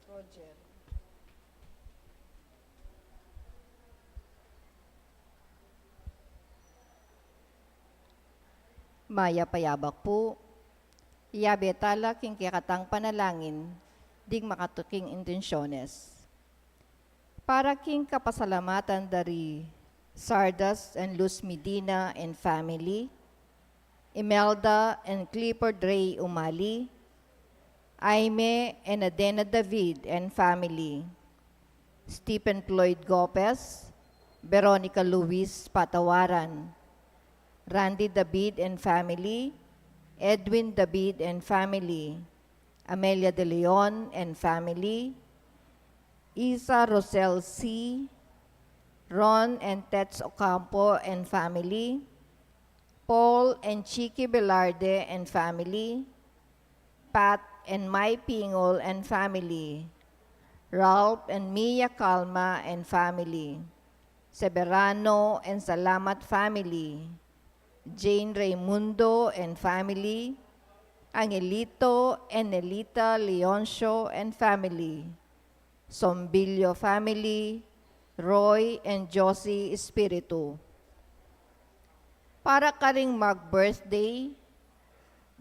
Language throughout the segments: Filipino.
Roger. Maya payabak po. Iyabetala king kikatang panalangin, dig makatuking intensyones. Para king kapasalamatan dari Sardas and Luz Medina and family, Imelda and Clifford Ray Umali, Aime and Adena David and family, Stephen Floyd Gopez, Veronica Luis Patawaran, Randy David and family, Edwin David and family, Amelia De Leon and family, Isa Rosel C., Ron and Tets Ocampo and family, Paul and Chiki Velarde and family, Pat and Mai Pingol and family, Ralph and Mia Calma and family, Severano and Salamat family, Jane Raimundo and family, Angelito and Nelita Leoncio and family, Sombilio family, Roy and Josie Espiritu. Para ka ring mag-birthday,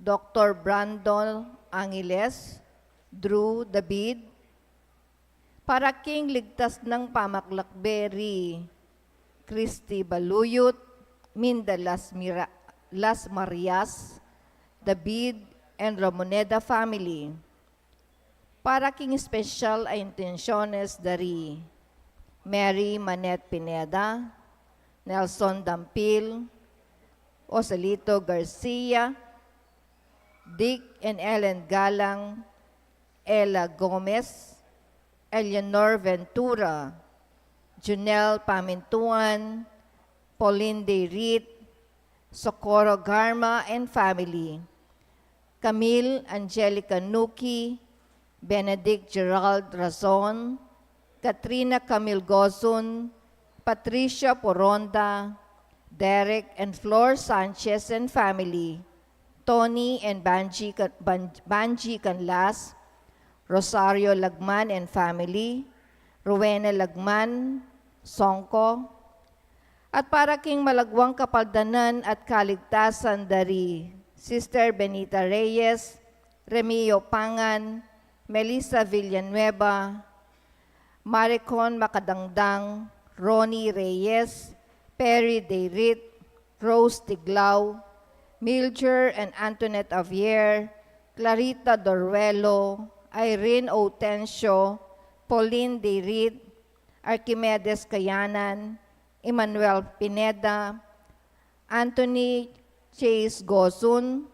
Dr. Brandon Angeles, Drew David, para king ligtas ng pamaklakberi, Christy Baluyot, Minda Las Marias, David and Ramoneda family. Para king special ay intensyones dari Mary Manet Pineda, Nelson Dampil, Osalito Garcia, Dick and Ellen Galang, Ella Gomez, Eleanor Ventura, Junel Pamintuan, Pauline De Reed, Socorro Garma and family, Camille Angelica Nuki, Benedict Gerald Razon, Katrina Camille Gozun, Patricia Poronda, Derek and Flor Sanchez and family, Tony and Banji Canlas, Rosario Lagman and family, Rowena Lagman, Songko, at para king malagwang kapaldanan at kaligtasan dari Sister Benita Reyes, Remio Pangan, Melissa Villanueva, Maricon Makadangdang, Ronnie Reyes, Perry Deirit, Rose Tiglao, Milger and Antoinette Avier, Clarita Doruelo, Irene Otencio, Pauline Deirit, Archimedes Kayanan, Emmanuel Pineda, Anthony Chase Gozun,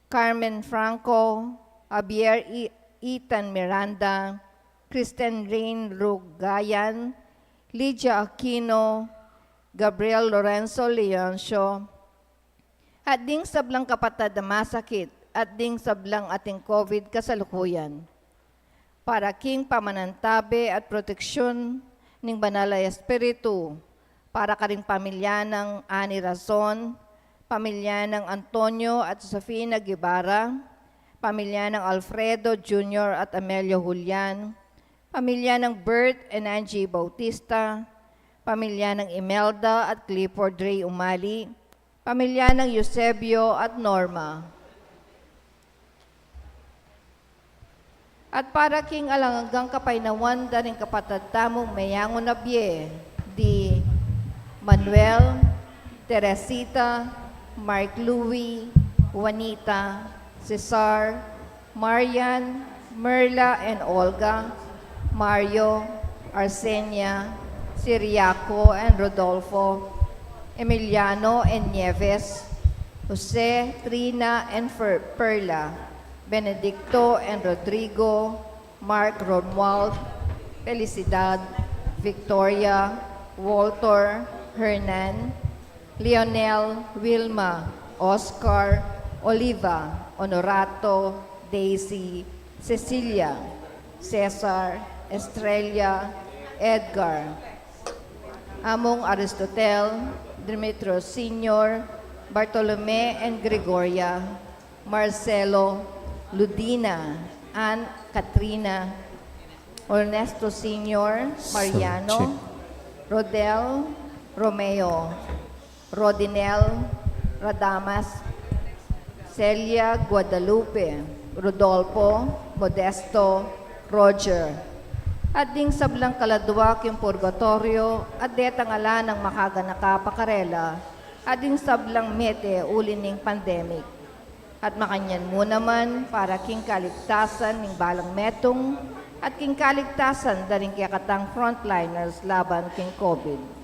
Carmen Franco, Javier Ethan Miranda, Kristen Rain Rugayan, Lydia Aquino, Gabriel Lorenzo Leoncio, at ding sablang kapatid na masakit, at ding sablang ating COVID kasalukuyan. Para king pamanantabi at proteksyon ning Banalay Espiritu, para ka ring pamilya ng Ani Razon, pamilya ng Antonio at Sofina Guevara, pamilya ng Alfredo Jr. at Amelio Julian, pamilya ng Bert and Angie Bautista, pamilya ng Imelda at Clifford Ray Umali, pamilya ng Eusebio at Norma. At para king alanggang kapaynawan da rin kapatid tamong mayangon na biye, di Manuel, Teresita, Mark Louie, Juanita, Cesar, Marian, Merla and Olga, Mario, Arsenia, Siriaco and Rodolfo, Emiliano and Nieves, Jose, Trina and Perla, Benedicto and Rodrigo, Mark Romuald, Felicidad, Victoria, Walter, Hernan, Lionel, Wilma, Oscar, Oliva, Honorato, Daisy, Cecilia, Cesar, Estrella, Edgar, Among Aristotel, Demetrio Sr., Bartolome and Gregoria, Marcelo, Ludina, Ann Katrina, Ernesto Sr. Mariano, Rodel Romeo, Rodinel Radamas, Celia Guadalupe, Rodolfo Modesto Roger, at ding sablang kaladwak yung purgatorio, at detang ala ng makaganaka pakarela, at ding sablang mete ulining pandemic. At makanyan mo naman para king kaligtasan ng balang metong, at king kaligtasan daring kayakatang frontliners laban king COVID.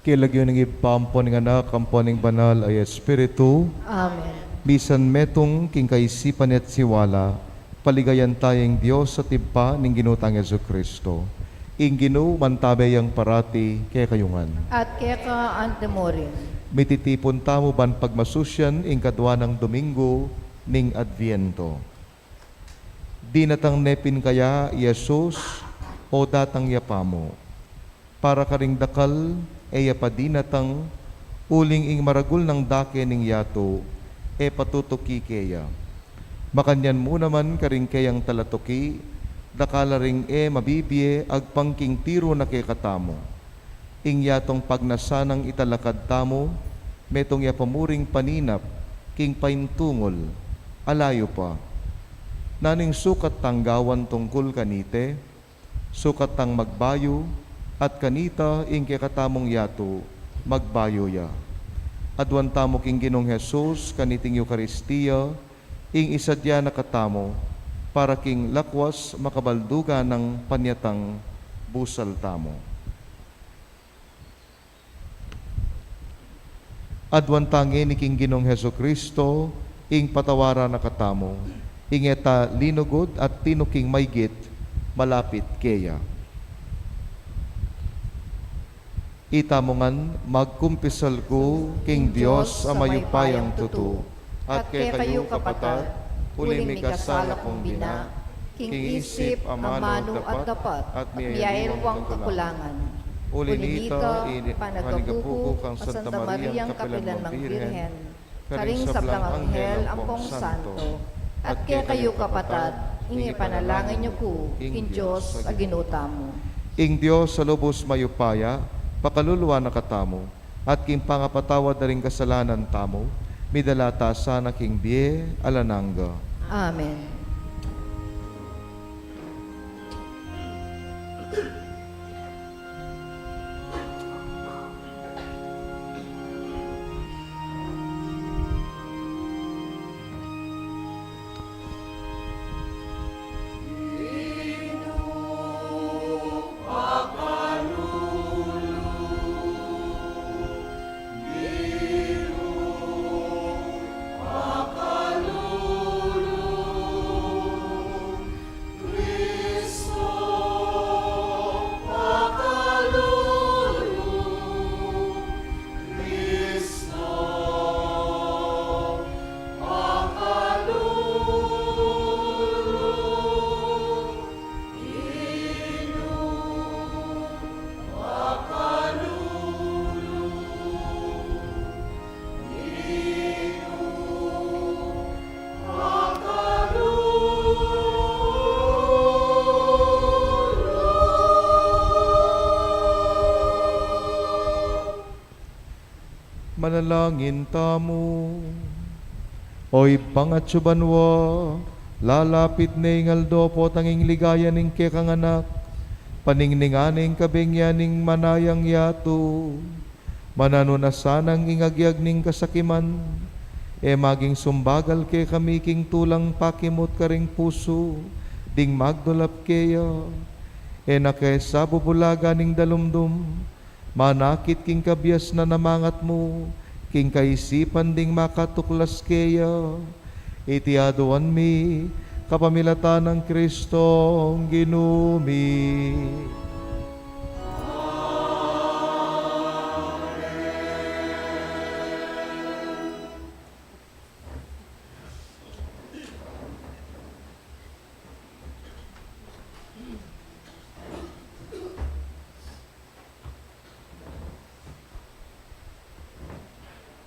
Kilagyo ng ipampo ng anak, kampo ng banal ay Espiritu, Amen. bisan metong king kaisipan at siwala, paligayan tayong Diyos sa tipa ng ginutang Yesu Kristo. Ing ginu mantabay ang parati kaya kayungan. At keka antemorin. Mititipon tamo ban pagmasusyan ing kadwa ng Domingo ning Adviento. Di natang nepin kaya Yesus o datang yapamo. Para karing dakal e yapadinatang uling ing maragul ng dake ning yato e patutuki keya. Makanyan mo naman karing kayang talatuki, dakala ring e mabibie agpangking tiro na kay katamo. Ing yatong pagnasanang italakad tamo, metong yapamuring paninap, king paintungol, alayo pa. Naning sukat tanggawan tungkol kanite, sukat tang magbayo, at kanita ing katamong yato, magbayo ya. Adwan tamo king Ginong Jesus, kaniting Eucharistia, ing isadya na katamo, para king lakwas makabalduga ng panyatang busal tamo. Adwan tangi ni king Ginong Heso Kristo, ing patawara na katamo, ing eta linugod at tinuking maygit, malapit keya. Itamongan, magkumpisal ko, king Diyos, ang mayupayang tutu, at kay kayo kapatad, huling may kasala kong bina, king isip, amano at dapat, at miyailwang kakulangan. Ulinita, panagapuko kang Santa Maria, ang kapilan ng Birhen, karing sablang anghel, ang pong santo, at kay kayo kapatad, inipanalangin niyo ko, king Diyos, aginuta mo. Ing Diyos sa lubos mayupaya, pakaluluwa na katamo, at king pangapatawad na rin kasalanan tamo, midalata sana king biye alananga. Amen. Manalangin tamo. Oy pangatsubanwa, lalapit na ingaldo po tanging ligaya ning kekanganak, paningninganing kabingyaning manayang yato, manano na sanang ingagyag ning kasakiman, e maging sumbagal ke kami king tulang pakimot karing puso, ding magdulap keya, e nakesabo bulaga ning dalumdum, manakit king kabyas na namangat mo, king kaisipan ding makatuklas keya, itiaduan mi, kapamilatan ng Kristong ginumi.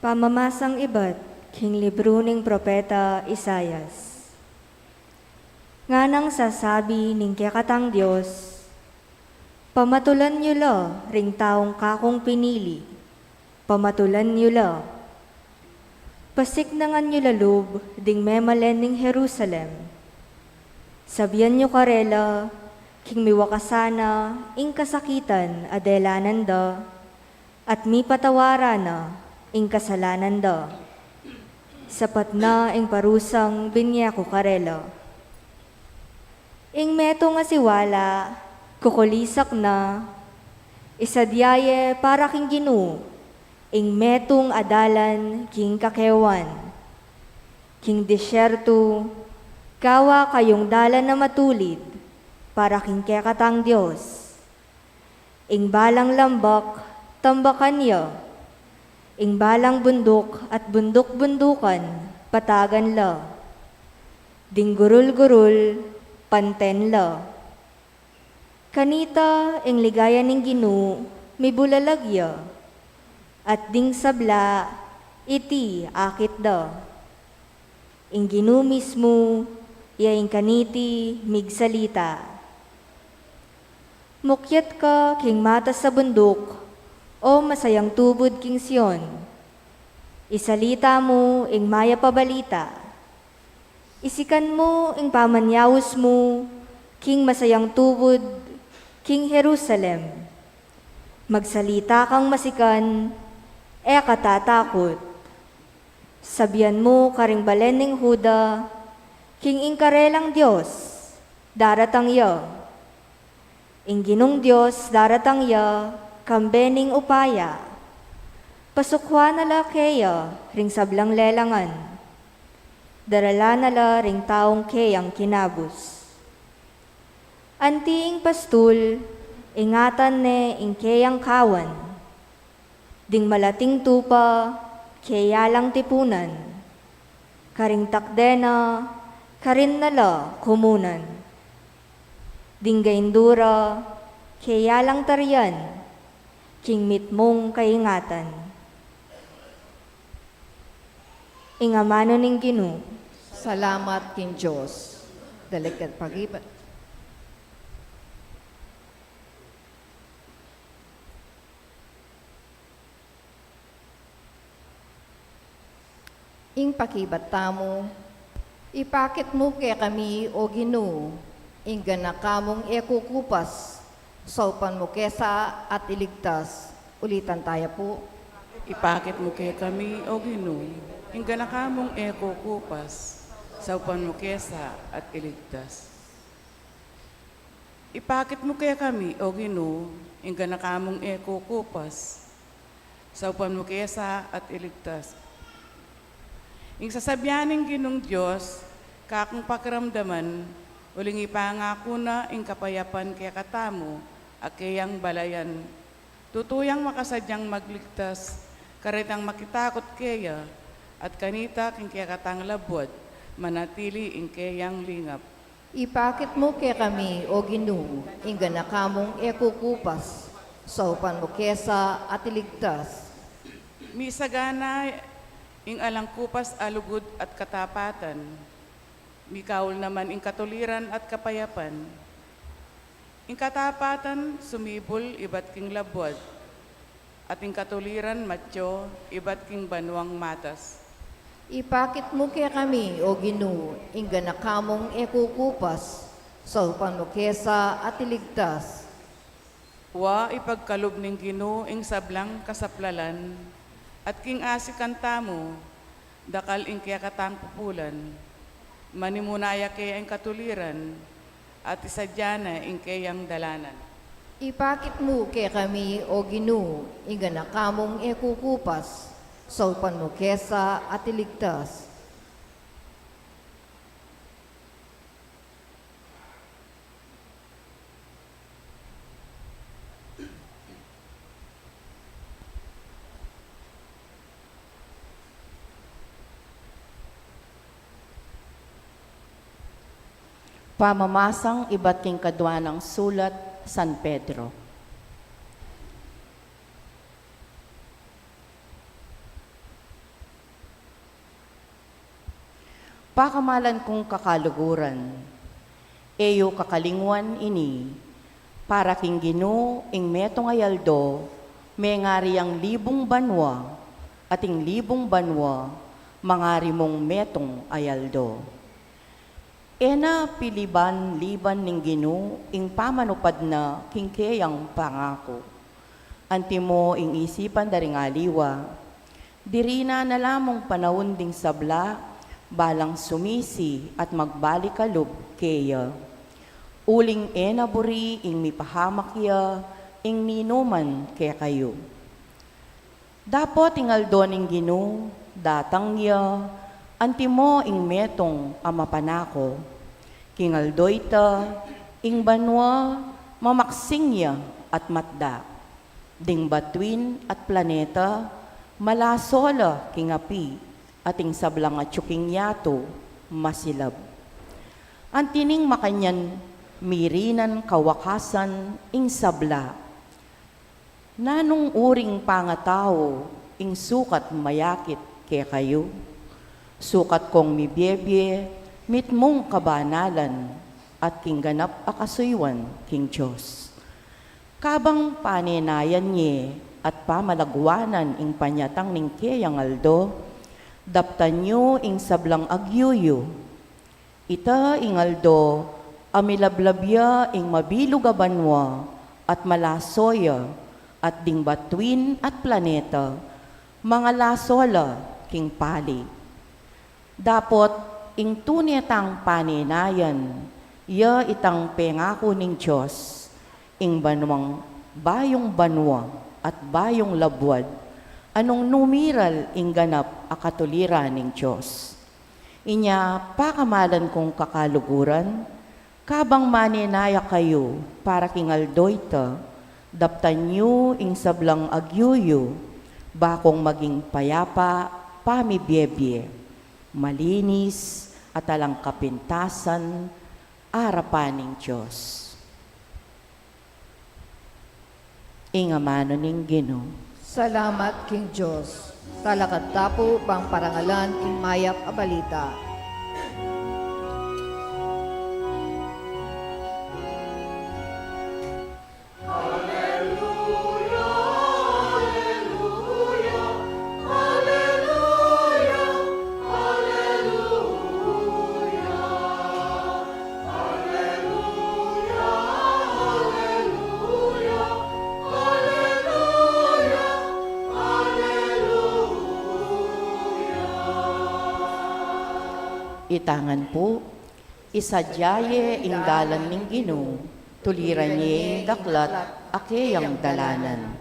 Pamamasang iba't king libro ning propeta Isayas. Nga nang sasabi ning kakatang Diyos, pamatulan niyo la ring taong kakong pinili, pamatulan niyo la. Pasiknangan niyo lalub ding memalen ning Jerusalem. Sabihan niyo karela, king miwakasana, ing kasakitan adelanan da, at mi patawara na, ing kasalanan da. Sapat na ing parusang binya ko karela. Ing meto nga siwala, kukulisak na, Isadyaye para king Ginu, ing metong adalan king kakewan. King desyerto, kawa kayong dalan na matulid, para king kekatang Diyos. Ing balang lambak, tambakan niya. Ing balang bundok at bundok-bundukan, patagan la. Ding gurul-gurul, panten la. Kanita, ing ligaya ning Ginu, may bulalagya. At ding sabla, iti akit da. Ing Ginu mismo, yaing kaniti migsalita. Mukyat ka king mata sa bundok, o masayang tubod king Sion. Isalita mo ing maya pabalita. Isikan mo ing pamanyawos mo, king masayang tubod, king Jerusalem. Magsalita kang masikan, katatakot. Sabihan mo karing balen ning Huda, king ingkarelang Diyos, daratang ya. Ing Ginong Diyos, daratang ya, kambening upaya. Pasukwa nala keya, ring sablang lelangan. Darala nala ring taong keyang kinabus. Antiing pastul, ingatan ne ing keyang kawan. Ding malating tupa, keyalang tipunan. Karing takdena, karin nala kumunan. Ding gaindura, keyalang tarian, king mitmong kaingatan. Ingamano ning Ginu, Salamat king Diyos. Daligkat pagibat. Ing pakibat tamo, ipakit mo kay kami o Ginu, ing ganakamong ekukupas, saupan mo kesa at iligtas. Ulitan tayo po. Ipakit mo kay kami, O Ginoo, ingga na kamong eko kupas, saupan mo kesa at iligtas. Ipakit mo kay kami, O Ginoo, ingga na kamong eko kupas, saupan mo kesa at iligtas. Ing sasabyaning Ginong Diyos, kakong pakiramdaman, uling ipangako na ing kapayapan kaya katamo, akeyang balayan. Tutuyang makasadyang magligtas, karitang makitakot kaya, at kanita king kaya katang labwat, manatili ing kayang lingap. Ipakit mo kay kami o Ginu, ing ganakamong ekukupas, saupan mo kesa at iligtas. Misagana ing alang kupas alugod at katapatan, mikawol naman ing katuliran at kapayapan. Ing katapatan, sumibol iba't king labwad, at ing katuliran matyo, iba't king banwang matas. Ipakit mo kay kami o Ginu, ing ganakamong ekukupas, saupan mo kesa at iligtas. Wa ipagkalob ning Ginoo ing sablang kasaplalan, at king asikan tamo, dakal ing kaya katang pupulan, manimunaya kaya ing katuliran, at isadyana ing kayang dalanan. Ipakit mo kay kami o Ginu, ing ganakamong ekukupas, saupan mo kesa at iligtas. Pamamasang iba't king kadwa ng sulat, San Pedro. Pakamalan kong kakaluguran, eyo kakalingwan ini, para king Ginoo ing metong ayaldo, may ngari ang libong banwa, at ing libong banwa, mangari mong metong ayaldo. Ena piliban liban ning Ginoo ing pamanupad na kingkeyang pangako. Antimo ing isipan daring aliwa, dirina na lamong panahon ding sabla, balang sumisi at magbalikalub keya. Uling ena buri ing mipahamak ya, ing ninuman kaya kayo. Dapot ingaldo ning Ginoo, datang niya, antimo ing metong amapanako, kingaldo ita, ing banwa, mamaksing niya at matda, ding batuin at planeta, malasola kingapi, ating sablang at tsuking yato, masilab. Antining makanyan, mirinan kawakasan, ing sabla, nanong uring pangatao, ing sukat mayakit kaya kayo. Sukat kong mibiyebye, mitmong kabanalan, at kingganap akasuywan king Diyos. Kabang paninayan niye, at pamalagwanan ing panyatang ning kayang aldo, daptan nyo ing sablang agyuyo. Ita ing aldo, amilablabya ing mabilog a banwa, at malasoya, at ding batuin at planeta, mga lasola king pali. Dapot ing tunetang paninayan, ya itang pengako ning Diyos, ing banwang bayong banwa at bayong labwad, anong numiral ing ganap akatulira ning Diyos. Inya pakamalan kong kakaluguran, kabang maninaya kayo para kingaldoyta, daptan nyo ing sablang agyuyo, bakong maging payapa, pamibyebye, malinis at alang kapintasan, arapaning Diyos. Ingamano ning Ginoo. Salamat King Diyos. Talakad tapo pang parangalan king mayap a balita. Itangan po, isadyaye ing dalan ning Ginoo, tuliran niya ing daklat, akeyang dalanan.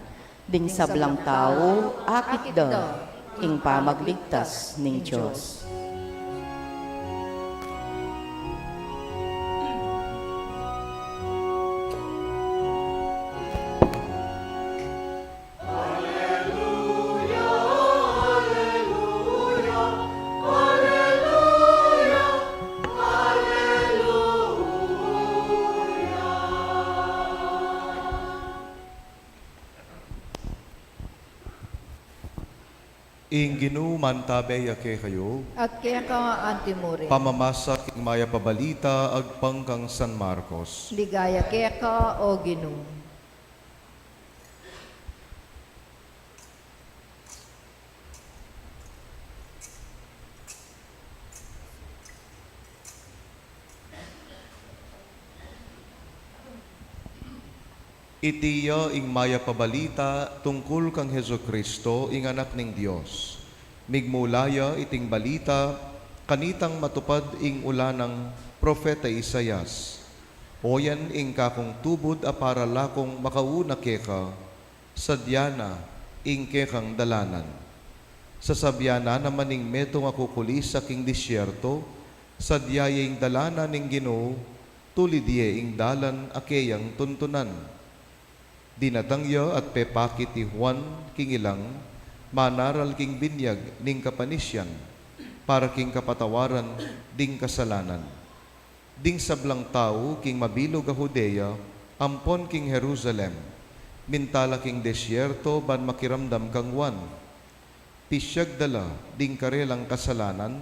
Ding sablang tao, akit da, ing pamagligtas ning Diyos. Ing Ginoo mantabay ake kayo, At kaya ka antimuri. pamamasak ing maya pabalita agpang kang San Marcos. Ligaya kaya ka o Ginoo. Itiya ing maya pabalita tungkol kang Heso Kristo ing anak ning Dios. Migmulaya iting balita kanitang matupad ing ulanang propeta Isayas. Oyan ing kakong tubod a para lakong makauna keka, sadyana ing kekang dalanan. Sasabyana naman ing metong akukulis sa king disyerto, sadyaya ing dalanan ning Ginoo, tulidye ing dalan akeyang tuntunan. Dinatangya at pepakit ti Juan king ilang, manaral king binyag ning kapanisyan, para king kapatawaran ding kasalanan. Ding sablang tao king mabilog a Judea, ampon king Jerusalem, mintala king desyerto ban makiramdam kang Juan. Pisyag dala ding karelang kasalanan,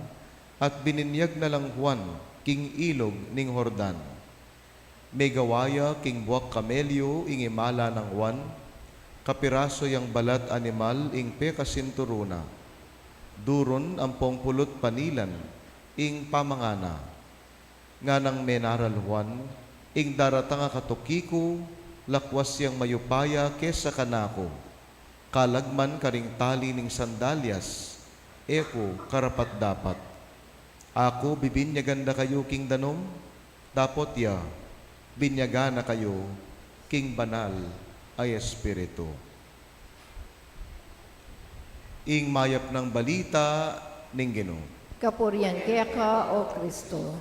at bininyag na lang Juan king ilog ning Jordan. Megawaya king buwak kamelyo ing imala ng Juan, kapiraso yang balat animal ing pekasinturuna. Duron ampong pulot panilan ing pamangana. Nga nang menaral Juan, ing daratanga katukiko, lakwas yang mayupaya kesa kanako. Kalagman karing tali ning sandalyas, eko karapat dapat. Ako bibinyaganda kayo king danom, dapot ya, binyaga na kayo, king banal, ay Espiritu. Ing mayap ng balita ning Ginoo. Kapurian kaya ka, O Kristo.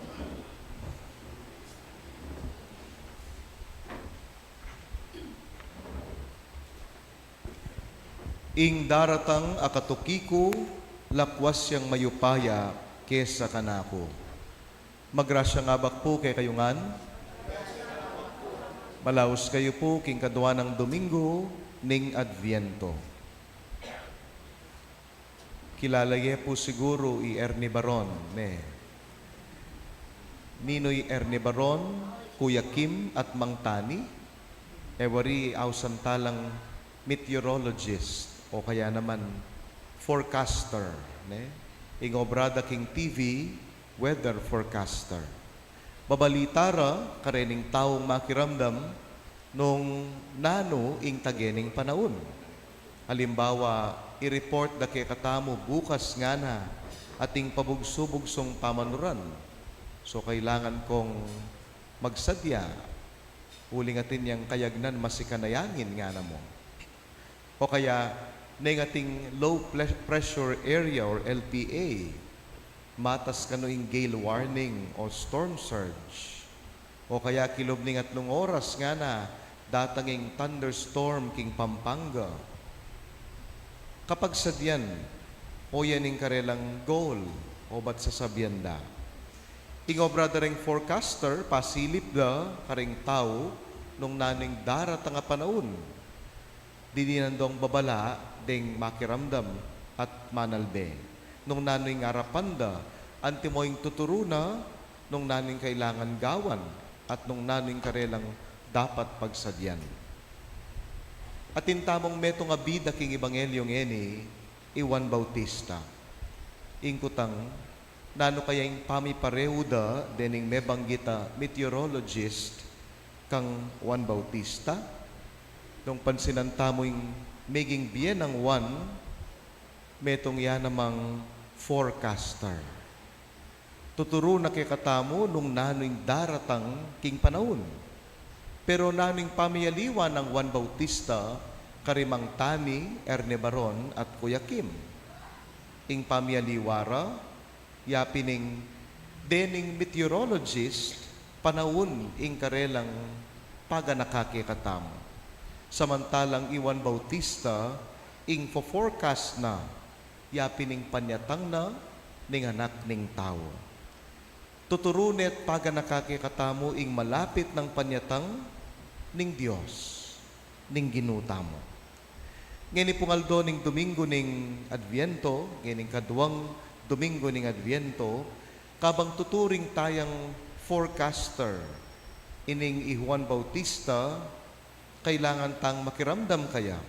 Ing daratang akatukiko, lakwas siyang mayupaya kesa kanako. Magrasya nga bak po kay kayungan. Malaos kayo po king kadwa ng Domingo ning Adviento. Kilalaye po siguro i Ernie Baron, ne. Ninoy Ernie Baron, Kuya Kim at Mang Tani, ewari ausantalang meteorologist o kaya naman forecaster, ne. Ingobrada king TV, weather forecaster. Babalitara karening taong makiramdam nung nano ing tagening panahon. Halimbawa, i-report da kay katamo bukas nga na ating pabugso-bugsong pamanuran. So kailangan kong magsadya uling atin yang kayagnan masikanayangin nga na mo. O kaya ning ating low pressure area or LPA, matas kanoing gale warning o storm surge. O kaya kilob ning 3 oras nga na datanging thunderstorm king Pampanga. Kapag sadyan, o yaning karelang goal, o ba't sasabihan da? Ingobra da ring forecaster, pasilip da, karing tao, nung naning daratang nga panahon. Dininandong babala, ding makiramdam at manalbe. Nung naning arapan da, antimoing tuturuna, nung naning kailangan gawan, at nung naning karelang dapat pagsadyan. At intamong meto nga bida king Ebangelyong eni, Juan Bautista. Ingkutang, nano kayang pamipareuda dening mebanggita meteorologist kang Juan Bautista. Nung pansinantamoing meging bien ng Juan, metong yan namang forecaster. Tuturo na kay katamo nung nanoing daratang king panahon. Pero naming pamiyaliwan ng Juan Bautista, karimang Tani, Erne Baron at Kuya Kim. Ing pamiyaliwara, yapining dening meteorologist, panahon ing karelang paganakakikatamo. Samantalang Juan Bautista, ing forecast na, yapining panyatang na, ning anak ning tao. Tuturunet paganakakikatamo ing malapit ng panyatang ning Dios, ning ginutamo. Ngini pungaldo ning Domingo ning Adviento, ngining kaduwang Domingo ning Adviento, kabang tuturing tayang forecaster ining Juan Bautista, kailangan tang makiramdam kaya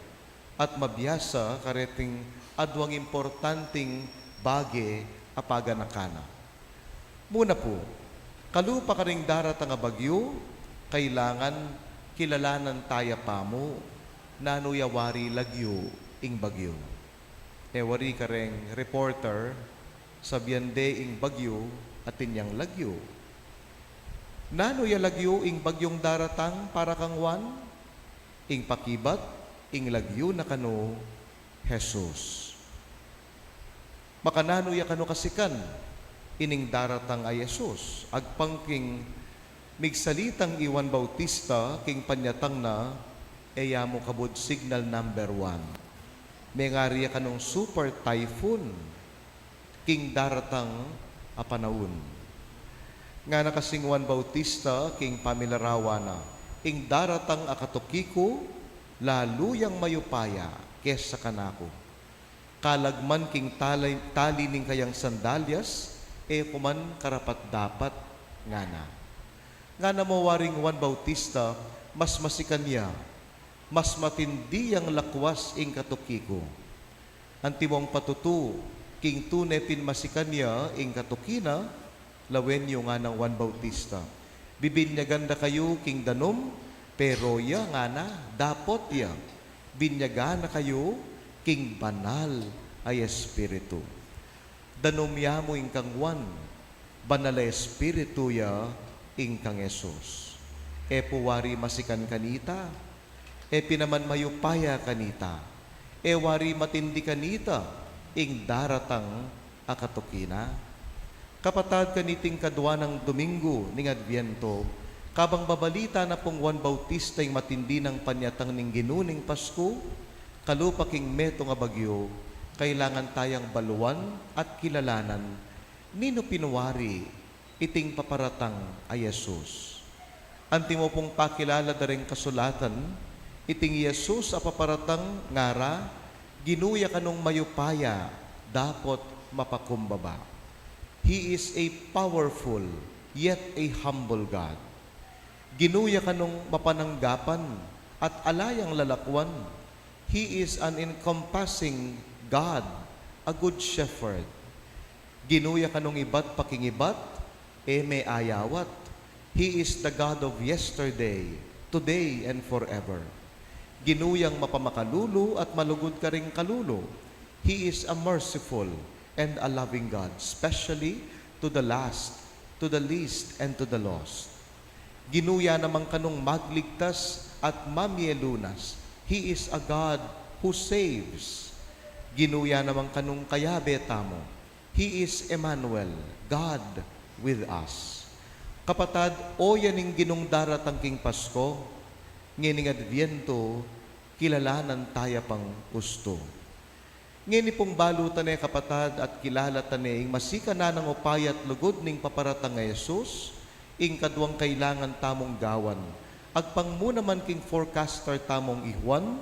at mabiyasa kareting adwang importanteng bage apaganakana. Muna po, kalupa ka ring daratang nga bagyo, kailangan kilalanan taya pa mo, nanuyawari lagyo ing bagyo. Ewari ka ring reporter, sabyande ing bagyo at inyang lagyo. Nanuya lagyo ing bagyong daratang para kang Juan, ing pakibat, ing lagyo na kano, Jesus. Makananuya kano kasikan, ining daratang ay Jesus, agpangking migsalitang Juan Bautista, king panyatang na, mo kabod signal number 1. May ngariya kanong super typhoon, king daratang apanawon. Nga nakasing Juan Bautista, king pamilarawa na, ing daratang akatukiko, laluyang mayupaya, kesa kanako. Kalagman king tali ning kayang sandalyas, kuman karapat dapat nga na. Nga namawaring Juan Bautista, mas masikan niya, mas matindi ang lakwas ing katukiko. Antimong patutu, king tunepin masikan niya ing katukina, lawen yung nga ng Juan Bautista. Bibinyaganda kayo king danom, pero ya nga na, dapot ya. Binyaga na kayo king banal ay Espiritu. Danom ya mo ing kang Juan, banal ay Espiritu ya, ing kang Jesus. Puwari masikan kanita, pinaman mayupaya kanita, wari matindi kanita, ing daratang akatukina. Kapatad kaniting kadwa ng Domingo ning Adviento, kabang babalita na pong Juan Bautista yung matindi ng panyatang ning ginuning Pasko, kalupaking meto nga bagyo, kailangan tayang baluan at kilalanan, nino pinuwari iting paparatang ay Jesus. Anti mo pong pakilala da rin kasulatan, iting Jesus a paparatang ngara, ginuya kanong mayupaya, dapat mapakumbaba. He is a powerful, yet a humble God. Ginuya kanong mapananggapan at alayang lalakwan. He is an encompassing God, a good shepherd. Ginuya kanong ibat pakingibat, may ayawat. He is the God of yesterday, today, and forever. Ginuyang mapamakalulo at malugod ka ring kalulo. He is a merciful and a loving God, especially to the last, to the least, and to the lost. Ginuya namang kanong magligtas at mamielunas. He is a God who saves. Ginuya namang kanong kayabe tamo. He is Emmanuel, God with us. Kapatad, o yaning ginong daratang king Pasko, ngining Adviento, kilalanan taya pang gusto. Ngini pong balutan ni kapatad at kilala taning masika na ng upay at lugod ning paparatang nga Jesus, ing kadwang kailangan tamong gawan. Agpang muna man king forecaster tamong Ijuan,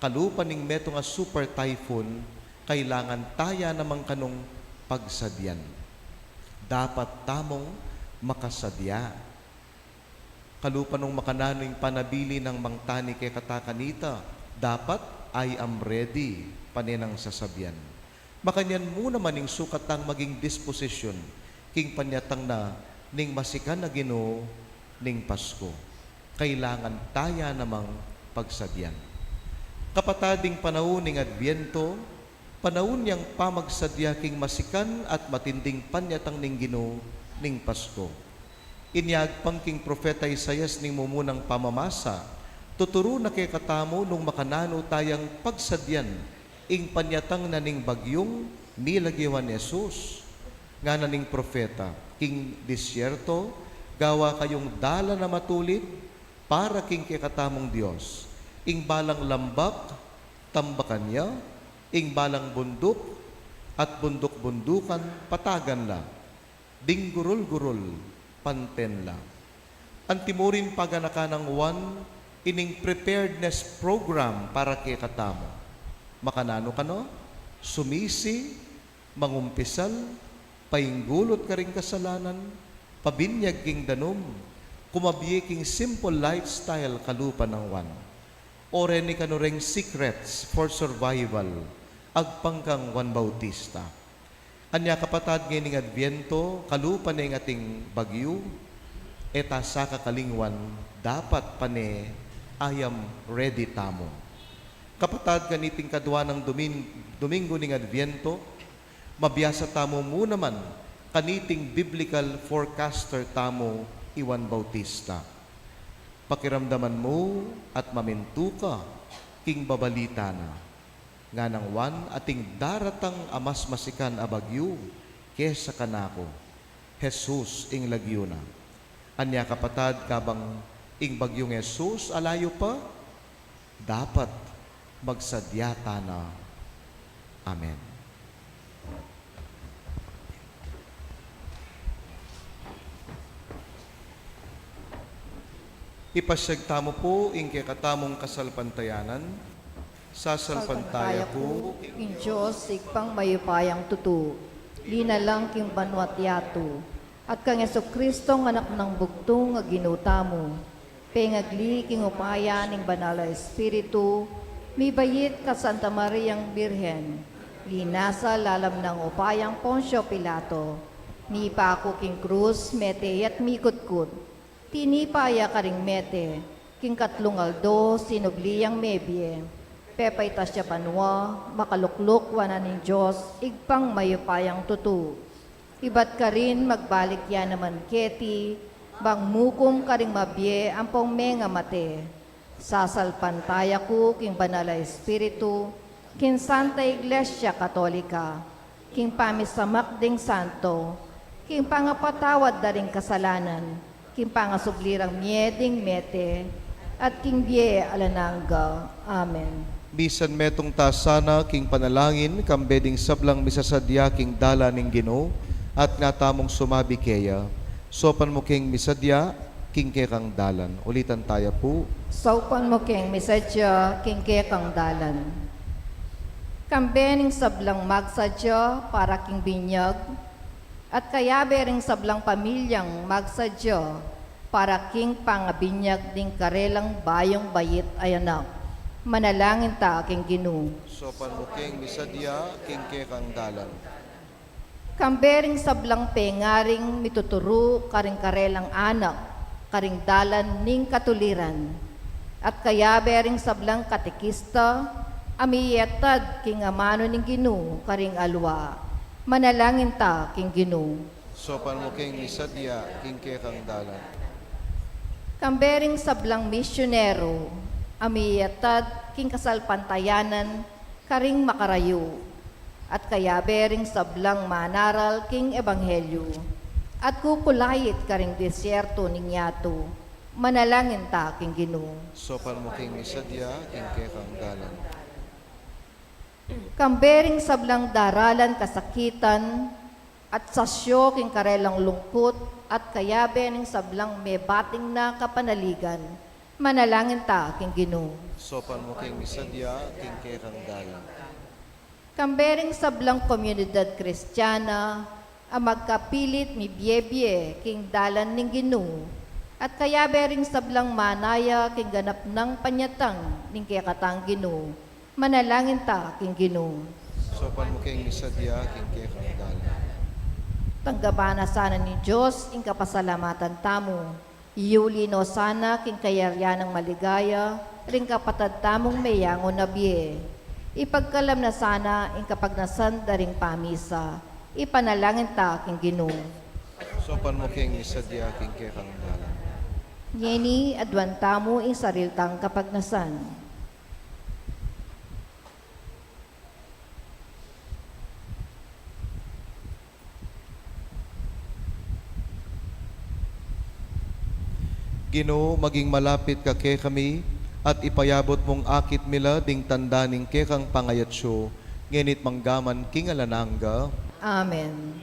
kalupan ning meto nga super typhoon, kailangan taya namang kanong pagsadyan. Dapat tamong makasadya. Kalupan nung makanano'y panabili ng mangtani kay katakanita, dapat I am ready, paninang sasabyan. Makanyan muna maning sukatang maging disposition, king panyatang na ning masikan na Ginoo ning Pasko. Kailangan taya namang pagsadyan. Kapatading panahon ning Adviento, panahon niyang pamagsadya king masikan at matinding panyatang ning Ginoo ning Pasko. Inyag pang king propeta Isaias ning mumunang pamamasa, tuturo na kay katamo nung makanano tayang pagsadyan ing panyatang na ning bagyong milagyawan ni Jesus. Nga na ning propeta, king disyerto, gawa kayong dala na matulid para king kay katamong Diyos. Ing balang lambak, tambakan niya, ing balang bundok at bundok-bundukan, patagan la. Ding gurul-gurul, panten la. Antimurin paganaka ng ining preparedness program para kay katamo. Makanano kano? Sumisi, mangumpisal, painggulot ka ring kasalanan, pabinyag king danom, kumabye king simple lifestyle kalupa ng Ore ni kanureng secrets for survival, agpangkang Juan Bautista. Anya kapatad ngayon Adviento, kalupa na yung ating bagyo, eta sa kakalingwan, dapat pane ayam ready tamo. Kapatad kaniting kadwa ng Domingo ning Adviento, mabiyasa tamo muna man kaniting biblical forecaster tamo Juan Bautista. Pakiramdaman mo at mamintu ka king babalita na nga ng ating daratang amas masikan a bagyo kesa kanako Jesus ing lagyo na. Anya kapatad kabang ing bagyong Jesus alayo pa, dapat magsadyata na. Amen. Ipasyagta mo po ing katamong kasalpantayanan, sasalpantaya ko, ing Diyos, igpang mayupayang tutu, linalang king banwat yato, at kang Jesucristo anak ng bugtong nga ginutamo, pengagli king upaya ning banal na Espiritu, mi bayit ka Santa Mariang Birhen, linasa lalam ng upayang Poncio Pilato, mi pako king krus, mete at mikutkut, tinipaya ka ring mete, king katlungaldo, sinubliyang mebye, pepay tasya banwa, makalukluk wana ning Diyos, igpang mayupayang tutu. Ibat ka rin magbalik yan naman keti, bang mukum ka ring mabye, ampong menga mate. Sasalpantaya ko king banal a Espiritu, king Santa Iglesia Katolika, king pamisamak ding santo, king pangapatawad da ring kasalanan, king pangasuglirang mieding mete, at king bie alanangga. Amen. Bisan metong tasana king panalangin, kambeding sablang misasadya king dala ning Ginoo, at natamong sumabi keya, sopan mo king misadya, king kekang dalan. Ulitan tayo po. Saupan mo king misadya, king kekang dalan. Kambening sablang magsadya para king binyag, at kayabe ring sablang pamilyang magsadya para king pangabinyag ding karelang bayong bayit ay anak. Manalangin ta king Ginoo. Sopan mo king misadya, king kekang dalan. Kambering sablang pengaring mituturo karing karelang anak, karing dalan ning katuliran. At kaya bering sablang katekista, amiyetad king amano ning Ginoo karing alwa. Manalangin ta king Ginoo. Sopan mo king misadya, king kekang dalan. Kambering sablang misyonero, amiyetad king kasalpantayanan karing makarayo. At kaya bering sablang manaral king ebanghelyo. At kukulayit karing disyerto ning yato. Manalangin ta king Ginoo. Sopan mo king misadya, king kekang dalan. Kambering sablang daralan kasakitan, at sasyo king karelang lungkot, at kayabe ning sablang mebating na kapanaligan. Manalangin ta king Ginoo. Sopan mo king misadya, king kekang dalan. Kambering sablang komunidad Kristiyana, ang magkapilit mi biye king dalan ning Ginoo, at kayabe ring sablang manaya king ganap ng panyatang ning kekatang Ginoo. Manalangin ta king Ginoo. Sopan mo king misadya, king kekang dalan. Tanggabana sana ni Diyos ing kapasalamatan tamo. Iuli no sana king kayaryan ng maligaya, ring kapatad tamong mayango na biye. Ipagkalam na sana ing kapagnasan daring pamisa. Ipanalangin ta king Ginoo. Sopan mo king misadya, king kekang dalan. Ngeni adwan tamo ing sariltang kapagnasan. Ginoo, maging malapit ka kay kami, at ipayabot mong akit mila ding tandaning kekang pangayatsyo, ngenit manggaman king alanangga. Amen.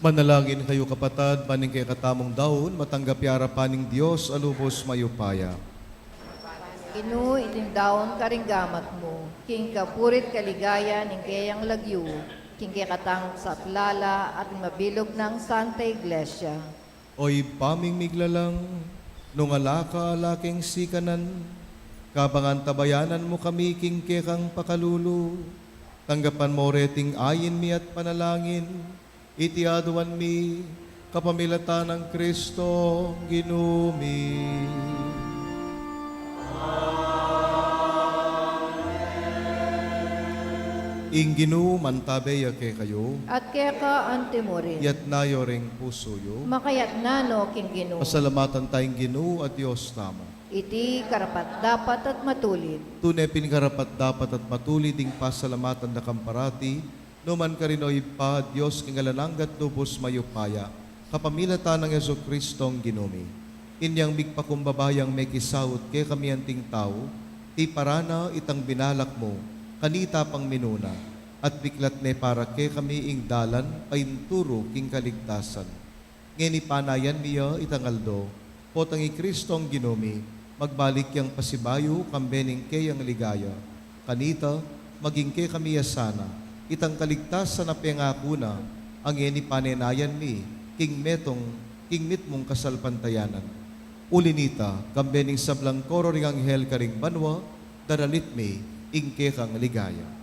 Manalangin kayo kapatad, baning kay katamong daon, matanggap yara paning Diyos, alubos mayupaya. Ginoo, itindaon karinggamat mo, king kapurit kaligaya ning kayang lagyo, king katang sa atlala at mabilog ng Santa Iglesia. Oy paming miglalang, nung alaka alaking sikanan, kabangan tabayanan mo kami king kekang pakalulu, tanggapan mo reting ayin mi at panalangin, itiaduan mi, kapamilatan ng Kristo, ginumi. Inginu mantabeya ke kayo, At kaya ka antimorin, yat nayo ring puso yo, makayat nano king Ginoo, pasalamatan tayong Ginoo at Diyos tamo. iti karapat dapat at matulid. Tunay pinkarapat dapat at matuli ding pasalamatan na kamparati, numan ka rin o ipa, Diyos kingalananggat lubos mayupaya, kapamilatan ng Yeso Kristong ginumi. Inyang migpakumbabayang may kisawot ke kami anting tao, ti parana itang binalak mo, kanita pang minuna, at biklat ne para ke kami ing dalan, painturo king kaligtasan. Ngeni panayan niya itangaldo, potang i Kristong ginumi, magbalik yang pasibayo kambening ke yang ligaya. Kanita, maging ke kami yasana, itang kaligtasan na pengakuna, ang ngeni panenayan mi, king mitmong kasalpantayanan. Ulinita, kambening sablang koro ring anghel karing banwa, daralit mi, ingke kang ligaya.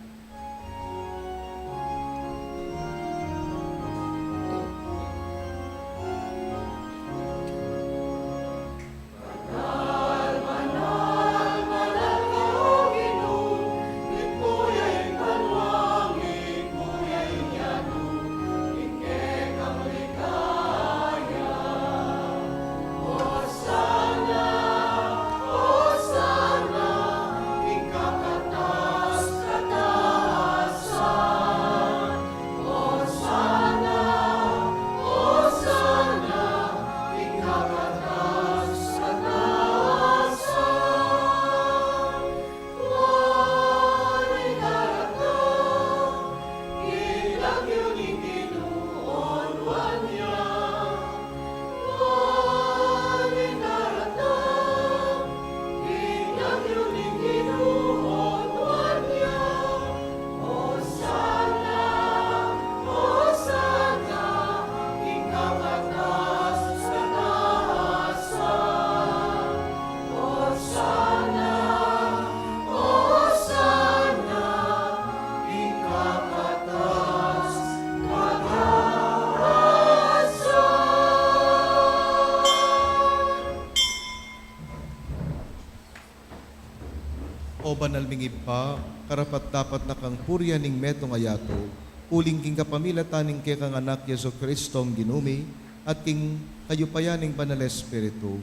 O banal mingib pa, karapat dapat na kang purya ning metong ayato, uling king kapamilataning ke kang anak Yeso Kristong ginumi, at king kayupayaning banal Espiritu,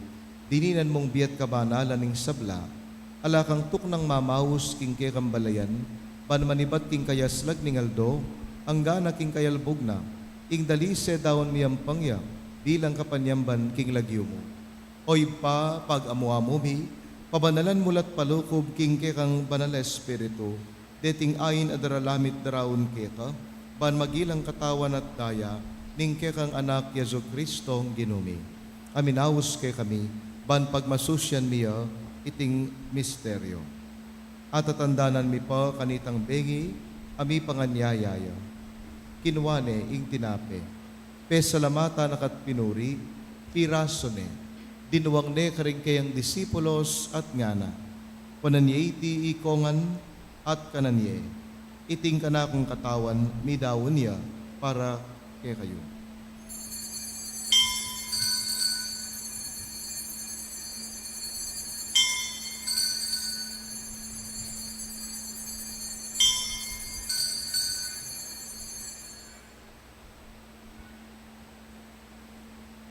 dininan mong biat kabanalan ning sabla, ala kang tuknang mamawus king ke kang balayan, panmanibat king kayaslag ning aldo, ang gana king kayalbog na, ing dalise dawon miyang pangya, bilang kapanyamban king lagyo mo. Oy pa, pag-amuamo mi, pabanalan mulat palukob king ke kang banal Espiritu, deting ayin adaralamit daraon ke ka, ban magilang katawan at daya, ning ke kang anak Yesu Kristong ginumi. Aminawos ke kami, ban pagmasusyan miya, iting misteryo. At atandanan mi pa kanitang bengi, ami panganyayaya. Kinuwane ing tinape, pesalamatan akat pinuri, piraso ne, dinuwang ne karing kayang disipulos at ngana. Pananye iti ikongan at kananye. Iting kanakong katawan, midawon niya para kay kayo.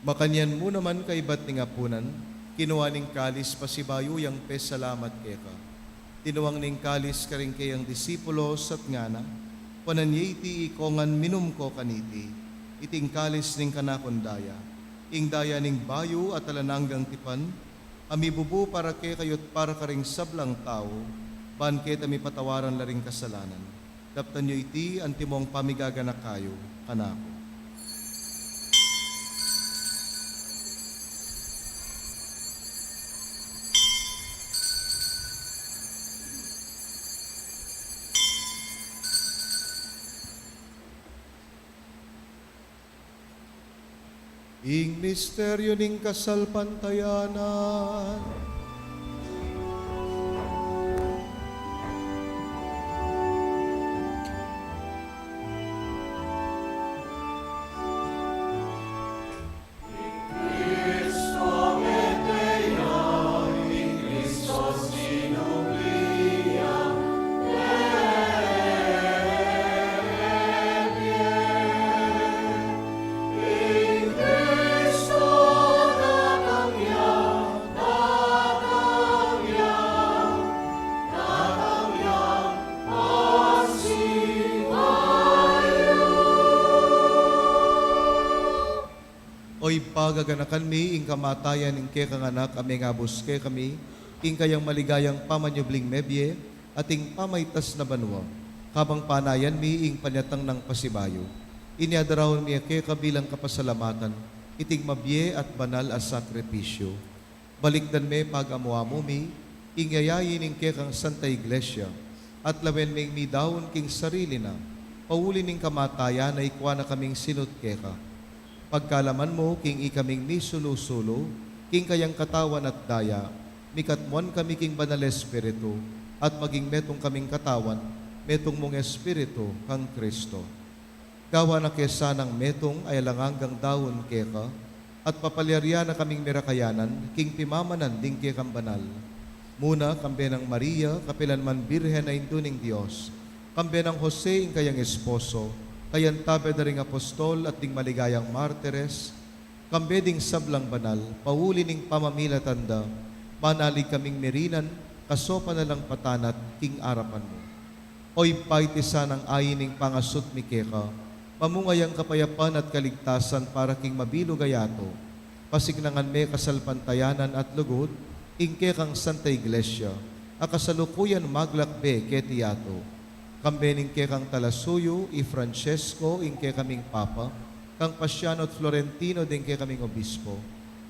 Makanyan mo naman kay ba't ning apunan, kinuha ning kalis pasibayo yang pesalamat keka. Tinuwang ning kalis karing kayang disipulos at ngana, pananye iti ikongan minum ko kaniti, iting kalis ning kanakondaya, ing daya ning bayo at alananggang tipan, ami bubu para kay kayot para karing sablang tao, ban ket ami patawaran laring kasalanan. Daptan nyo iti antimong pamigagana kayo, kanako. ing misteryo ning kasalpantayanan. Oy pagaganakan mi, ing kamatayan ing kekang anak, aming abos ke kami, ing kayang maligayang pamanyubling mebye, at ing pamaitas na banwa, kabang panayan mi, ing panyatang ng pasibayo. Iniadarawon mi ke kabilang kapasalamatan, iting mabye at banal as sakripisyo. Balikdan me pag-amuamo mi, ing yayayin ing kekang Santa Iglesia, at lawen mi daon king sarili na, pauli ning kamatayan na ikwa na kaming sinut keka. Pagkalaman mo, king ikaming ni sulusulo, king kayang katawan at daya, mikatmuan kami king banal espiritu, at maging metong kaming katawan, metong mong espiritu, kang Kristo. Gawa na kesa ng metong ay langanggang daon keka, at papalyarya na kaming mirakayanan, king pimamanan ding kekang banal. Muna, kambe ng Maria, kapilanman birhen na induning Diyos, kambe ng Jose, ing kayang esposo, kayan tabe na ring apostol at ding maligayang martires, kambe ding sablang banal, pauli ning pamamilatanda, manalig kaming merinan, kasopa na lang patanat, king arapan mo. Oy paitisa ng ayining pangasot mi keka, mamungayang kapayapan at kaligtasan para king mabilo gayato, pasignangan me kasalpantayanan at lugod, ing kekang Santa Iglesia, akasalukuyan maglakbe ketiyato, kambening kekang Talasuyo, i Francesco, ing kekaming Papa, kang Pasiano at Florentino, ding kekaming Obispo,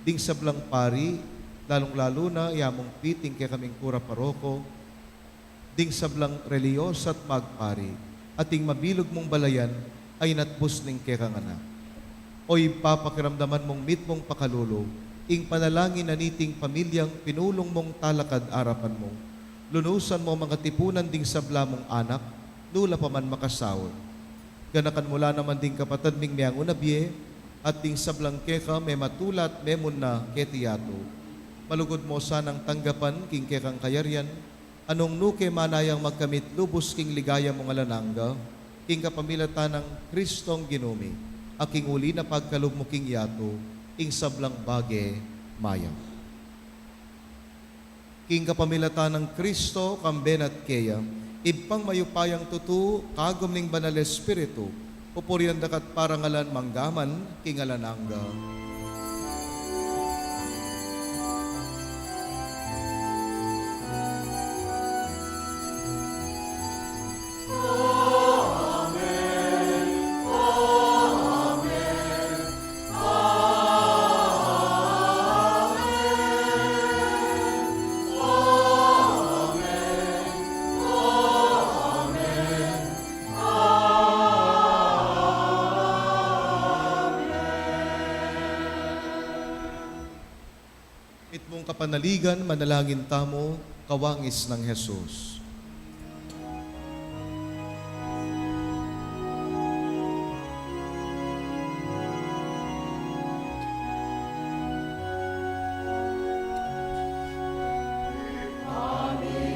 ding sablang pari, lalong-lalo na iamong piting kekaming Kura Paroko, ding sablang reliyos at magpari, at ing mabilog mong balayan, ay natbus ning kekang anak. Oy papakiramdaman mong mitmong pakalulo, ing panalangin na niting pamilyang pinulong mong talakad arapan mo, lunusan mo mga tipunan ding sabla mong anak, nula pa man makasawon. Ganakan mula naman ding kapatid ming miyang unabye, at ding sablang keka may matulat memon na ketiyato. Malugod mo sanang tanggapan king kekang kayaryan, anong nuke manayang magkamit lubos king ligaya mong alananga, king kapamilatan ng Kristong ginumi, aking uli na pagkalog mo king yato, ing sablang bage maya. King kapamilatan ng Kristo, kamben at keya, ibpang mayupayang tutu, kagom ning banal espiritu, pupurian dakat parangalan manggaman, king alananga. Itmong kapanaligan, manalangin tamo, kawangis ng Jesus. Kami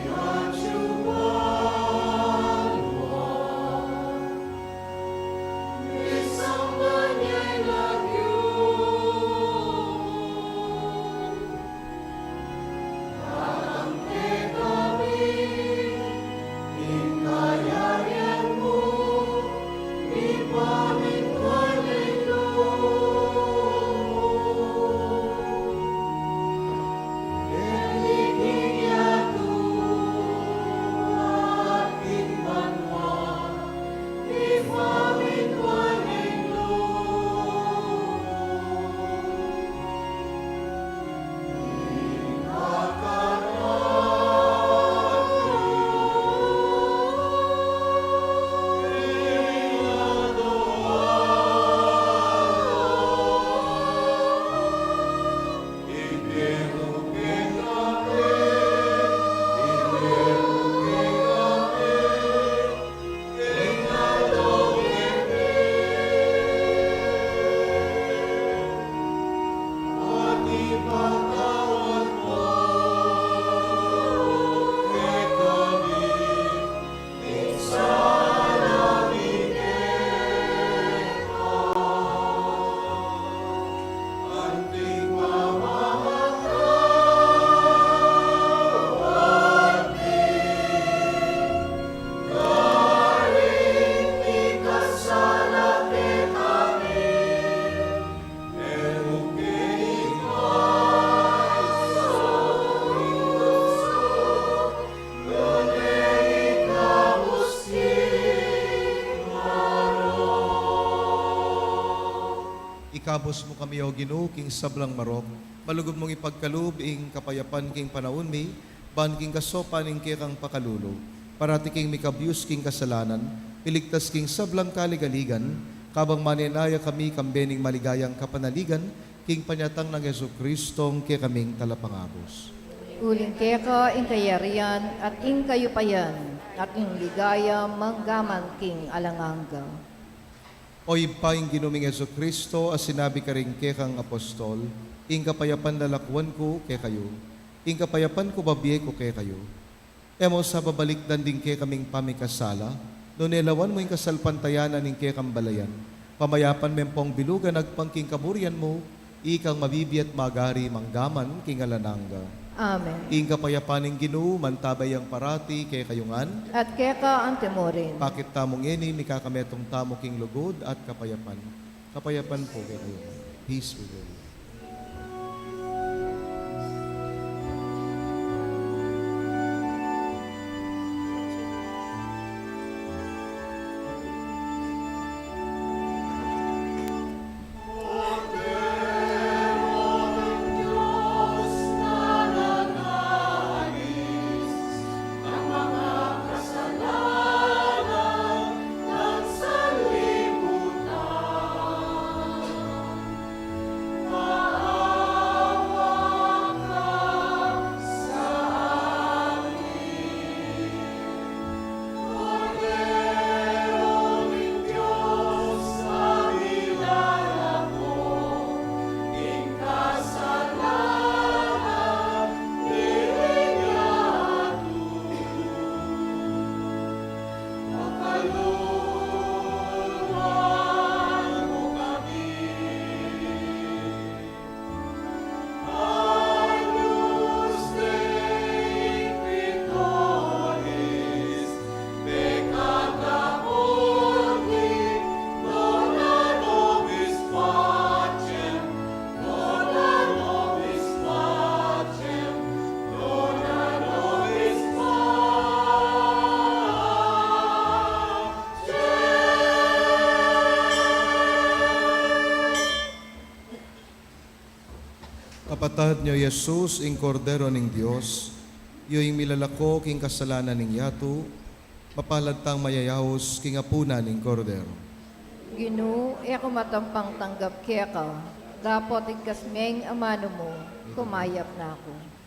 Ikabos mo kami, O Ginoo, king sablang marok. Malugod mong ipagkaloob ing kapayapan king panahon mi, ban king kasopan ing kekang pakalulo. Parati king mikabyus king kasalanan, piligtas king sablang kaligaligan, kabang maninaya kami kambening maligayang kapanaligan, king panyatang ng Yesu Kristong ke kaming talapangabos. Uling keka ing kayarian at ing kayupayan at ing ligaya manggaman king alanganga. O ipaing ginuming Yesu Kristo, as sinabi ka rin kekang apostol, ing kapayapan lalakwan ko ke kayo, ing kapayapan ko babiye ko ke kayo. Emo sa babalik danding ke kaming pamikasala, no nelawan mo ing kasalpantayanan ing ke kambalayan, pamayapan mempong bilugan agpangking kaburian mo, ikang mabibiyat magari manggaman king alananga. Amen. Ing kapayapaning Ginoo, mantabay ang parati kay kayungan. At keka ang timorin. Pakit tamong ini, ni kakametong tamo king lugod at kapayapan. Kapayapan po kay kayungan. Peace be with you. Kapatad niyo, Jesus, ing kordero ning Dios, yo'ing milalako king kasalanan ning yato, mapaladtang mayayahos king apuna ning kordero. Ginoo, eko matampang tanggap keka. Dapat ikasmeng amano mo, kumayap na ako.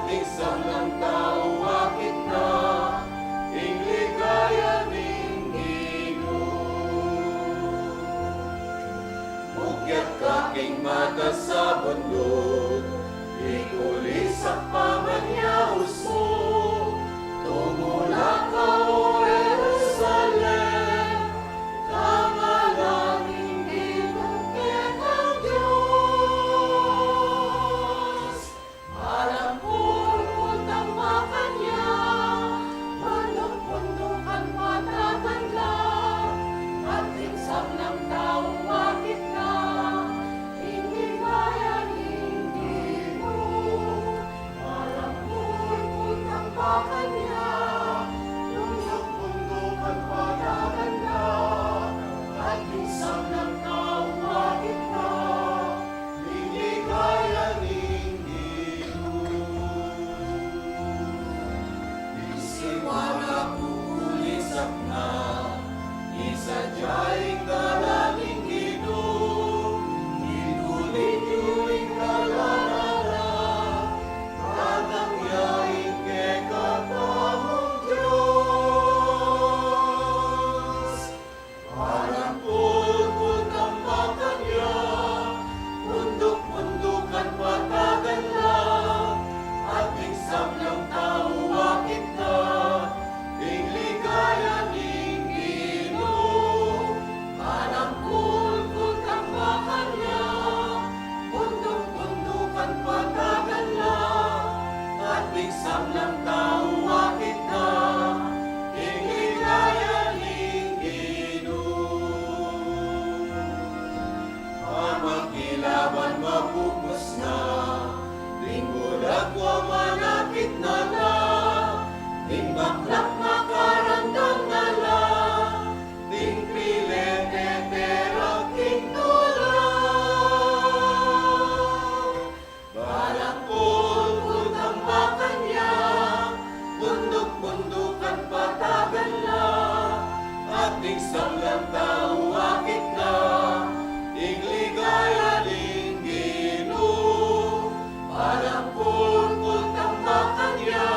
isang ng tao akit na, ingligaya ning Mugyat kaking mata sa bundok, ikulisak pamanyahos mo, tumula ka o Jerusalem, kangalangin ginungkit ang Diyos. Alam kung tamakan niya, punok-punukan patagan lang, at tinsang ng taong bakit na, inigaya hindi mo. Alam kung tamakan niya, punok-punukan patagan lang, at tinsang ng taong bakit na, inigaya hindi mo. Isiwana kukulisak na, isadya'y dalangin Ginoo, ituloy-tuloy kalanara, tatangyain kay katamong Diyos. Parang pulpul ng makanya, bundok-bundukan patagan lang, at bigsam ng tao akit na, ingligaya ning Ginoo. Parang pulpul ng makanya, bundok-bundukan patagan lang, at bigsam ng tao akit na, ingligaya ning Ginoo. Amakilaban mapupos na, ding bulag wa manakit na la, ding baklak makarandang na la, ding pilete terang tula. Balang pulpul tambakan niya, bundok-bundukan patagan la, at bigsam ng tao akit na, ingligaya ning Ginoo. Balang pulpul tambakan niya,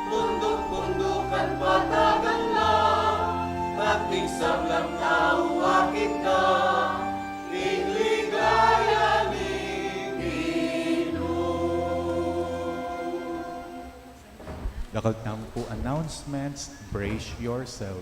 bundok-bundukan patagan la, at bigsam ng tao akit na, ingligaya ning Ginoo. Dakaltampo announcements, brace yourself.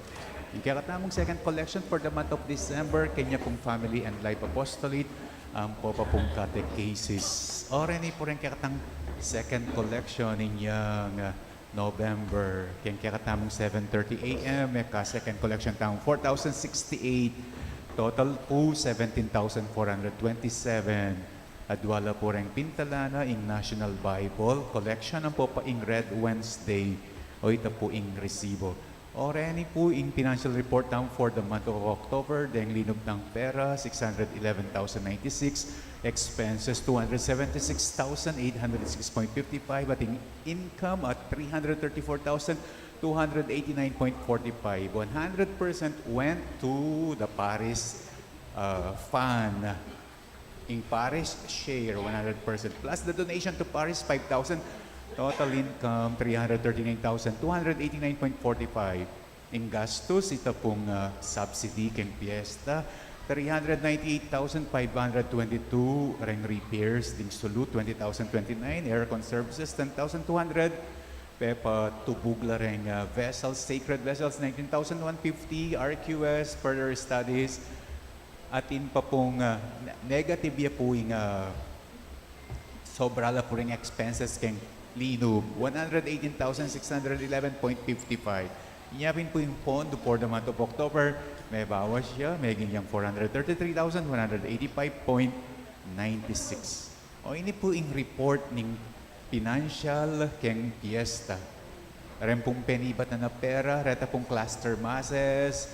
Yung kakatamong second collection for the month of December, kanya pong Family and Life Apostolate, ang po pa pong catechesis. O rin po rin kakatang second collection ninyang November. Kaya kakatamong 7:30 a.m. Ka second collection taong 4,068. Total po 17,427. Adwala po rin pintalana ing National Bible Collection ang po pa ing Red Wednesday o ito po ing resibo. O rin po ing financial report taong for the month of October, dahil linog ng pera 611,096, expenses 276,806.55 at ing income at 334,289.45. 100% went to the Paris fund. In Paris share 100% plus the donation to Paris 5,000. Total income 339,289.45. In gastos ito pong subsidy keng piyesta 398,522. Reng repairs ding sulut 20,029. Aircon services 10,200. Pepa tubug la reng vessels, sacred vessels 19,150. RQS further studies. Atin pa pong negative ya po yung sobra la po rin expenses keng Linub, 118,611.55. Inyapin po yung pondo for the month of October. May bawas siya, may ganyang 433,185.96. O ini po yung report ng financial keng piyesta. Ren pong penibat na pera, reta pong cluster masses,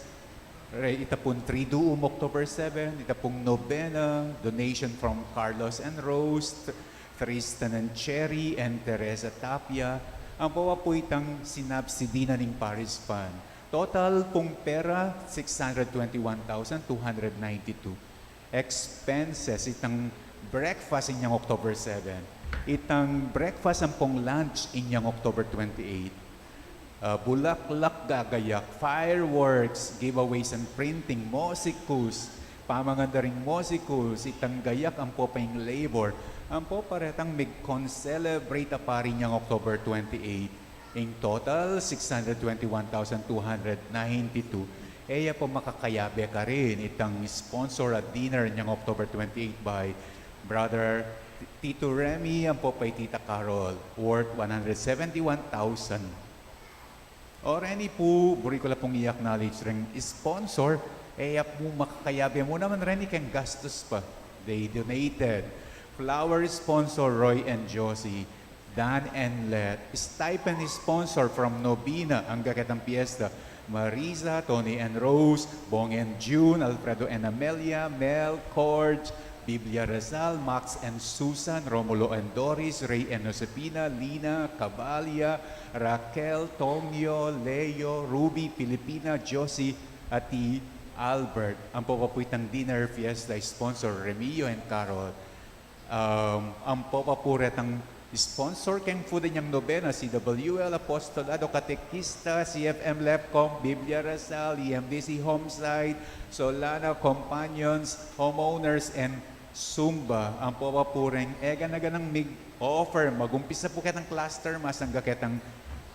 ita pong Triduum October 7, ita pong Novena, donation from Carlos and Rose, Tristan and Cherry, and Teresa Tapia. Ang pawa po itang sinabsidi na ng Paris Fund. Total pong pera, 621,292. Expenses, itang breakfast inyang October 7, Itang breakfast ang pong lunch inyang October 28. Bulaklak gagayak, fireworks, giveaways and printing, musikus, pamangandaring musikus, itang gayak ang po pang labor. Ang po paretang mig-concelebrate a pari niyang October 28. In total, 621,292. Eya po makakayabe ka rin itang sponsor at dinner niyang October 28 by Brother Tito Remy, ang po pay Tita Carol, worth 171,000. Or any po, buri ko lang pong i-acknowledge rin sponsor, eya po makakayabe mo naman rin ikang gastos pa. They donated. Flower sponsor Roy and Josie. Dan and Let. Stipend sponsor from Nobina, ang Gaketang Fiesta. Marisa, Tony and Rose, Bong and June, Alfredo and Amelia, Mel, Corge, Biblia Rizal, Max and Susan, Romulo and Doris, Ray and Josepina, Lina, Cabalia, Raquel, Tongyo, Leo, Ruby, Pilipina, Josie, Ati, Albert. Ang papapuitang dinner fiesta sponsor Remio and Carol. Ang papapuretang sponsor keng food niyang nobena, CWL, Apostolado, Katekista, CFM Lepcom, Biblia Rasal, EMDC Homesite, Solana, Companions, Homeowners, and Sumba. Ang papapureng ega na ganang mig-offer. Magumpisa po kitang cluster, masangga kitang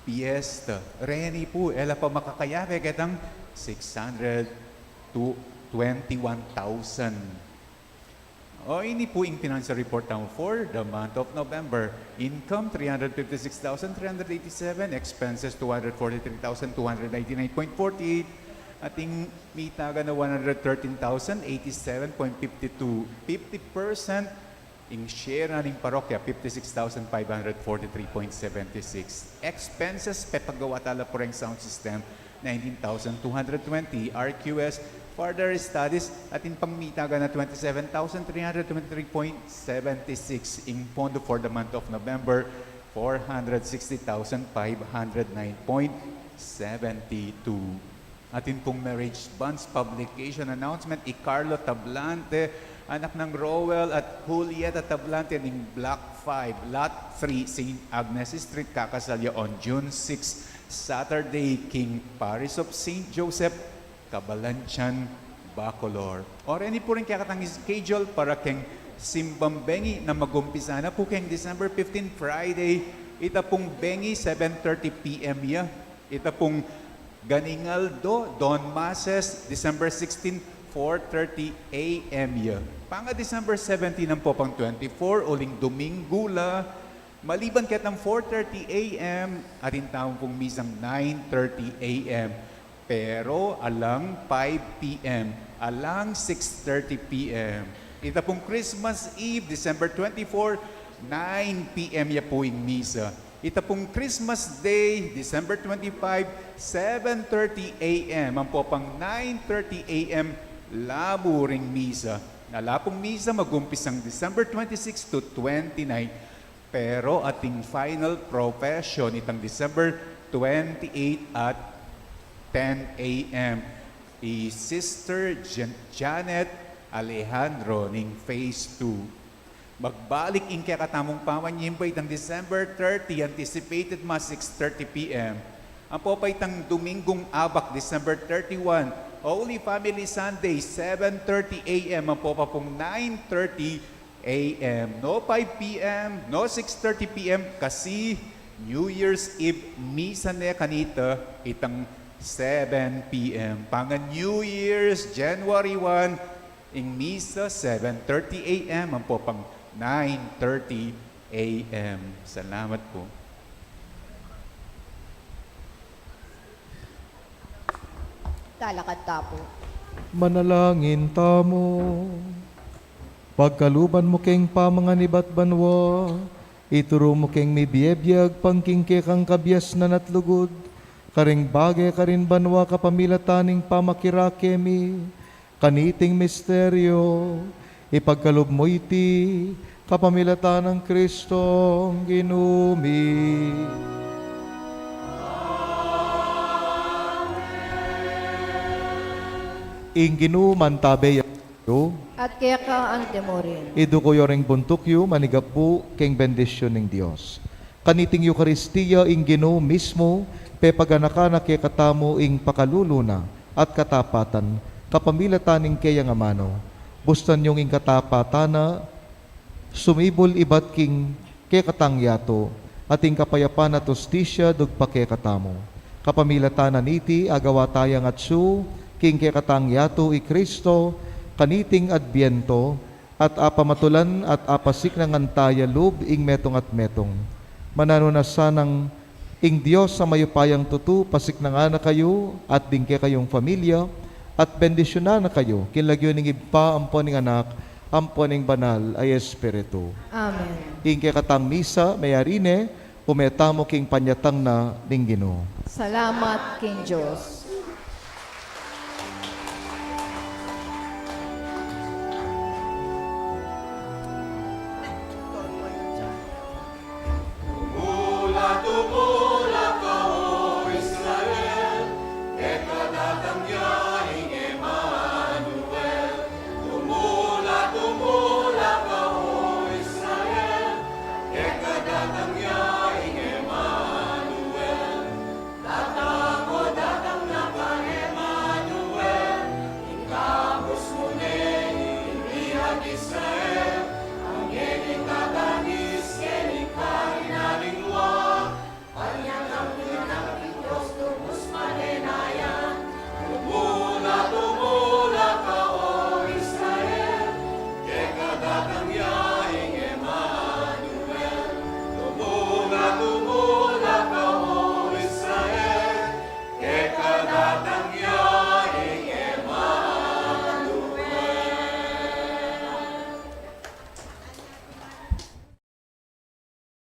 fiesta. Reni po, ela pa makakayabe kitang 621,000. O ini po yung financial report naman for the month of November. Income, 356,387. Expenses, 243,299.48. Ating mitaga na 113,087.52. 50% in share na ng parokya, 56,543.76. Expenses, pepagawa tala po rin sound system, 19,220. RQS, further studies, ating pangmitaga na 27,323.76. In pondo for the month of November, 460,509.72. Atin pong marriage bonds publication announcement, Carlo Tablante, anak ng Rowell at Julieta Tablante ng Block 5, Lot 3, St. Agnes Street, Kakasalya on June 6, Saturday, King Paris of St. Joseph, Kabalanchan, Bacolor. Or any po rin kakatang schedule para keng Simbang Bengi na magumpisa na po keng December 15, Friday. Ita pong Bengi, 7:30 p.m. ya. Ita pong Ganingaldo, Don Masses, December 16, 4:30 a.m. ya. Panga December 17 ang po pang 24, uling Domingo la. Maliban kitang 4:30 a.m. atin taong pong misang 9:30 a.m. Pero alang 5 p.m. alang 6:30 p.m. Ita pong Christmas Eve, December 24, 9 p.m. ya po yung misa. Ita pong Christmas Day, December 25, 7:30 a.m. Ang po pang 9:30 a.m. labo ring misa. Nalapong misa magumpisang December 26 to 29. Pero ating final profession itang December 28 at 10 a.m. Sister Janet Alejandro ning Phase 2. Magbalik in kaya katamong pamanyimpay itang December 30, anticipated mas 6:30 p.m. Ang popay itang Domingong Abak, December 31, Holy Family Sunday, 7:30 a.m. Ang popa pong 9:30 a.m. No 5 p.m., no 6:30 p.m. kasi New Year's Eve misa na kanita itang 7 p.m. Pang New Year's, January 1, ing misa 7:30 a.m. Ang po pang 9:30 a.m. Salamat po. Talakad tapo. Manalangin tamo. Pagkaluban mo keng pamanganibat banwa, ituro mo keng mibiyebiyag pangkingke kang kabyas na natlugod, karing bagay karin banwa kapamilataning pamakirakemi, kaniting misteryo, ipagkalub mo iti, kapamilatan ng Kristong ginumi. Ing ginuman tabe yo, At kaya ka ante mo rin. Iduko ring buntukyo, manigapu, keng bendisyon ng Diyos. Kaniting Eucharistia ing Ginoo mismo, pepaganakana kay katamo ing pakaluluna at katapatan, kapamilataning kayang amano. Bustan yung ing katapatana, sumibol ibat king kay katangyato, ating kapayapaan at ustisya dugpa kay katamo. Kapamilatanan iti, agawa tayang atsu, king kay katangyato i Kristo, kaniting adbiento, at apamatulan at apasik ng antaya lub ing metong at metong. Manano na sanang ing Diyos sa mayupayang tutu, pasik na nga na kayo, at dingke kayong pamilya, at bendisyonan na kayo, kinlagyo ning iba ampon ng anak, ampon ng banal ay Espiritu. Amen. Ing kay katang misa, mayarine, umetamo king panyatang na ning Ginoo. Salamat, King Diyos.